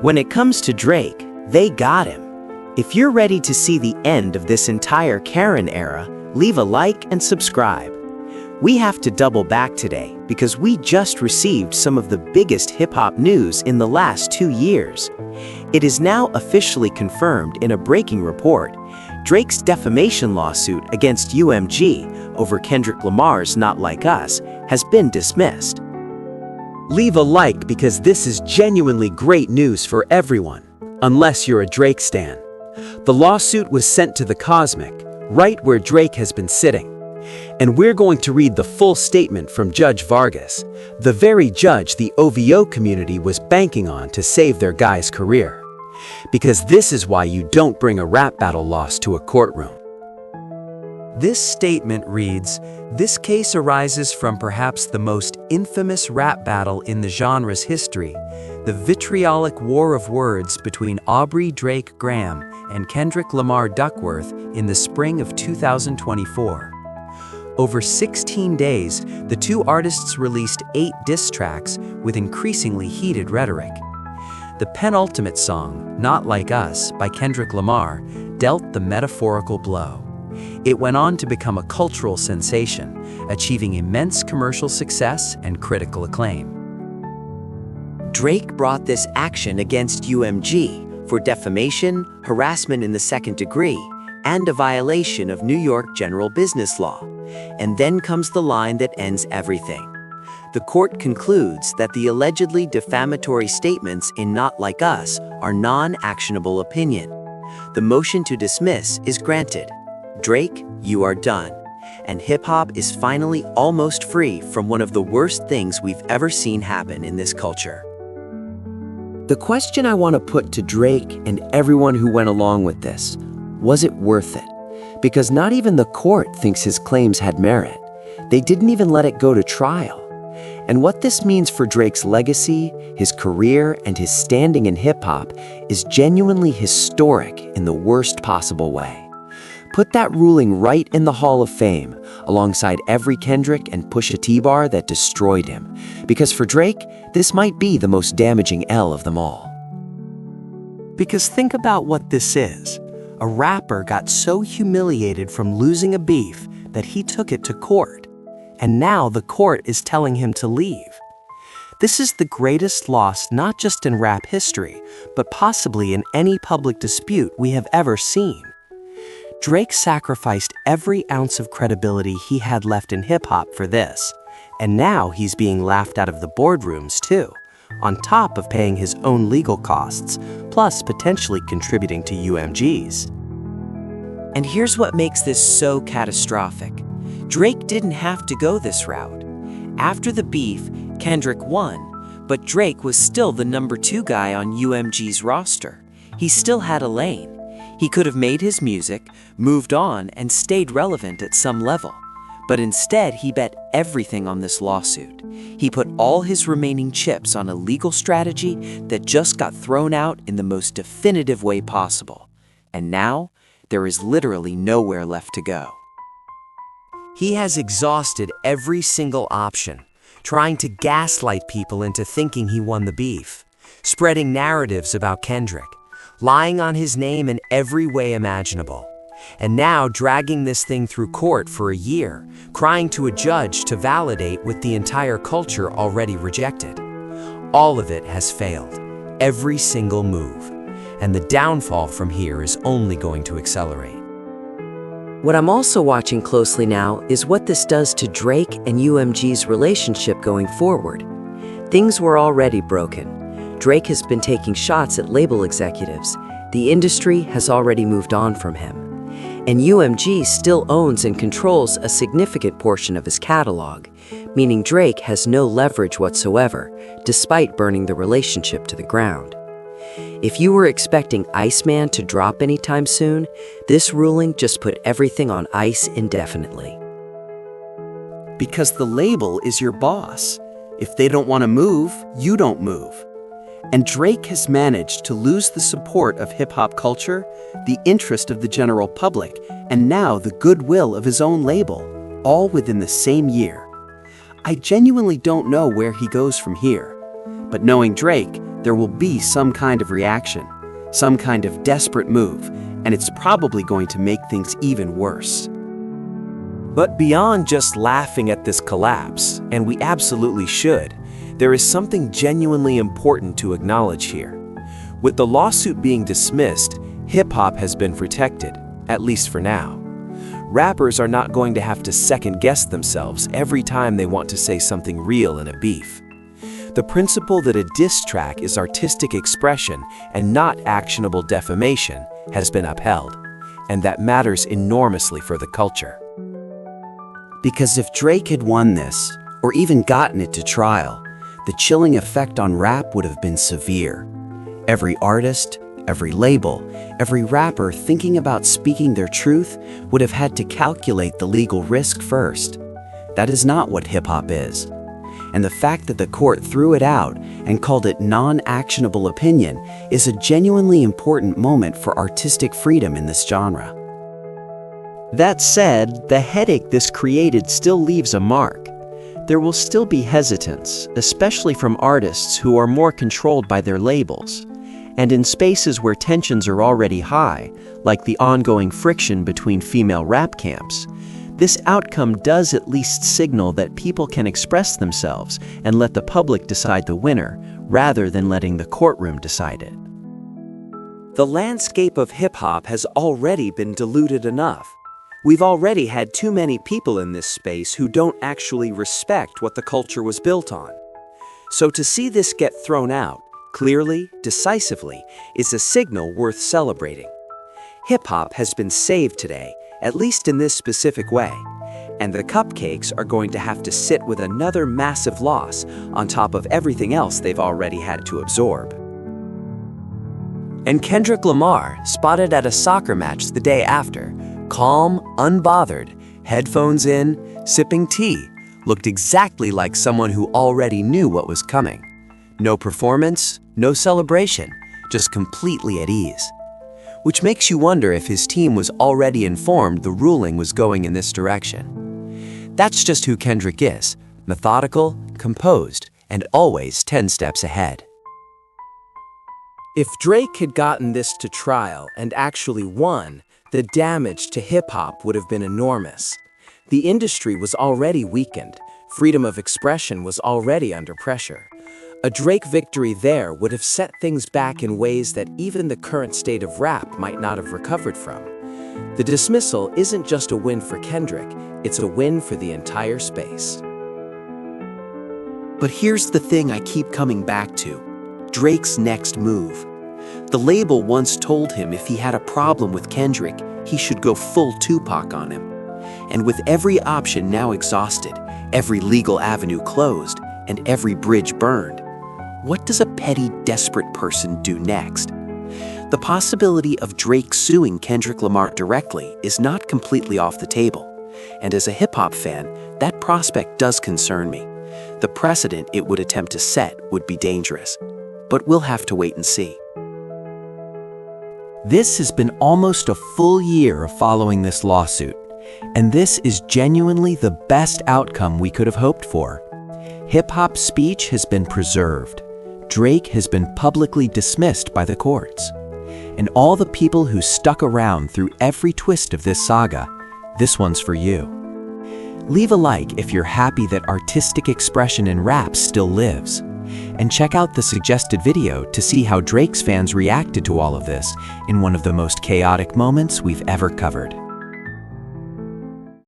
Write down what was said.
When it comes to Drake, they got him. If you're ready to see the end of this entire Karen era, leave a like and subscribe. We have to double back today because we just received some of the biggest hip-hop news in the last 2 years. It is now officially confirmed in a breaking report. Drake's defamation lawsuit against UMG over Kendrick Lamar's Not Like Us has been dismissed. Leave a like because this is genuinely great news for everyone, unless you're a Drake stan. The lawsuit was sent to the Cosmic, right where Drake has been sitting. And we're going to read the full statement from Judge Vargas, the very judge the OVO community was banking on to save their guy's career. Because this is why you don't bring a rap battle loss to a courtroom. This statement reads, "This case arises from perhaps the most infamous rap battle in the genre's history, the vitriolic war of words between Aubrey Drake Graham and Kendrick Lamar Duckworth in the spring of 2024. Over 16 days, the two artists released 8 diss tracks with increasingly heated rhetoric. The penultimate song, Not Like Us, by Kendrick Lamar, dealt the metaphorical blow. It went on to become a cultural sensation, achieving immense commercial success and critical acclaim. Drake brought this action against UMG for defamation, harassment in the second degree, and a violation of New York general business law. And then comes the line that ends everything. The court concludes that the allegedly defamatory statements in Not Like Us are non-actionable opinion. The motion to dismiss is granted. Drake, you are done. And hip-hop is finally almost free from one of the worst things we've ever seen happen in this culture. The question I want to put to Drake and everyone who went along with this, was it worth it? Because not even the court thinks his claims had merit. They didn't even let it go to trial. And what this means for Drake's legacy, his career, and his standing in hip-hop is genuinely historic in the worst possible way. Put that ruling right in the Hall of Fame, alongside every Kendrick and Pusha T bar that destroyed him. Because for Drake, this might be the most damaging L of them all. Because think about what this is. A rapper got so humiliated from losing a beef that he took it to court. And now the court is telling him to leave. This is the greatest loss not just in rap history, but possibly in any public dispute we have ever seen. Drake sacrificed every ounce of credibility he had left in hip-hop for this, and now he's being laughed out of the boardrooms too, on top of paying his own legal costs, plus potentially contributing to UMG's. And here's what makes this so catastrophic. Drake didn't have to go this route. After the beef, Kendrick won, but Drake was still the number 2 guy on UMG's roster. He still had a lane. He could have made his music, moved on, and stayed relevant at some level. But instead, he bet everything on this lawsuit. He put all his remaining chips on a legal strategy that just got thrown out in the most definitive way possible. And now, there is literally nowhere left to go. He has exhausted every single option, trying to gaslight people into thinking he won the beef, spreading narratives about Kendrick, lying on his name in every way imaginable, and now dragging this thing through court for a year, crying to a judge to validate what the entire culture already rejected. All of it has failed, every single move, and the downfall from here is only going to accelerate. What I'm also watching closely now is what this does to Drake and UMG's relationship going forward. Things were already broken. Drake has been taking shots at label executives. The industry has already moved on from him. And UMG still owns and controls a significant portion of his catalog, meaning Drake has no leverage whatsoever, despite burning the relationship to the ground. If you were expecting Iceman to drop anytime soon, this ruling just put everything on ice indefinitely. Because the label is your boss. If they don't want to move, you don't move. And Drake has managed to lose the support of hip-hop culture, the interest of the general public, and now the goodwill of his own label, all within the same year. I genuinely don't know where he goes from here. But knowing Drake, there will be some kind of reaction, some kind of desperate move, and it's probably going to make things even worse. But beyond just laughing at this collapse, and we absolutely should, there is something genuinely important to acknowledge here. With the lawsuit being dismissed, hip-hop has been protected, at least for now. Rappers are not going to have to second-guess themselves every time they want to say something real in a beef. The principle that a diss track is artistic expression and not actionable defamation has been upheld, and that matters enormously for the culture. Because if Drake had won this, or even gotten it to trial, the chilling effect on rap would have been severe. Every artist, every label, every rapper thinking about speaking their truth would have had to calculate the legal risk first. That is not what hip-hop is. And the fact that the court threw it out and called it non-actionable opinion is a genuinely important moment for artistic freedom in this genre. That said, the headache this created still leaves a mark. There will still be hesitance, especially from artists who are more controlled by their labels. And in spaces where tensions are already high, like the ongoing friction between female rap camps, this outcome does at least signal that people can express themselves and let the public decide the winner, rather than letting the courtroom decide it. The landscape of hip-hop has already been diluted enough. We've already had too many people in this space who don't actually respect what the culture was built on. So to see this get thrown out, clearly, decisively, is a signal worth celebrating. Hip-hop has been saved today, at least in this specific way, and the cupcakes are going to have to sit with another massive loss on top of everything else they've already had to absorb. And Kendrick Lamar, spotted at a soccer match the day after, calm, unbothered, headphones in, sipping tea, looked exactly like someone who already knew what was coming. No performance, no celebration, just completely at ease. Which makes you wonder if his team was already informed the ruling was going in this direction. That's just who Kendrick is, methodical, composed, and always 10 steps ahead. If Drake had gotten this to trial and actually won, the damage to hip-hop would have been enormous. The industry was already weakened. Freedom of expression was already under pressure. A Drake victory there would have set things back in ways that even the current state of rap might not have recovered from. The dismissal isn't just a win for Kendrick, it's a win for the entire space. But here's the thing I keep coming back to: Drake's next move. The label once told him if he had a problem with Kendrick, he should go full Tupac on him. And with every option now exhausted, every legal avenue closed, and every bridge burned, what does a petty, desperate person do next? The possibility of Drake suing Kendrick Lamar directly is not completely off the table. And as a hip-hop fan, that prospect does concern me. The precedent it would attempt to set would be dangerous. But we'll have to wait and see. This has been almost a full year of following this lawsuit, and this is genuinely the best outcome we could have hoped for. Hip-hop speech has been preserved. Drake has been publicly dismissed by the courts. And all the people who stuck around through every twist of this saga, this one's for you. Leave a like if you're happy that artistic expression in rap still lives. And check out the suggested video to see how Drake's fans reacted to all of this in one of the most chaotic moments we've ever covered.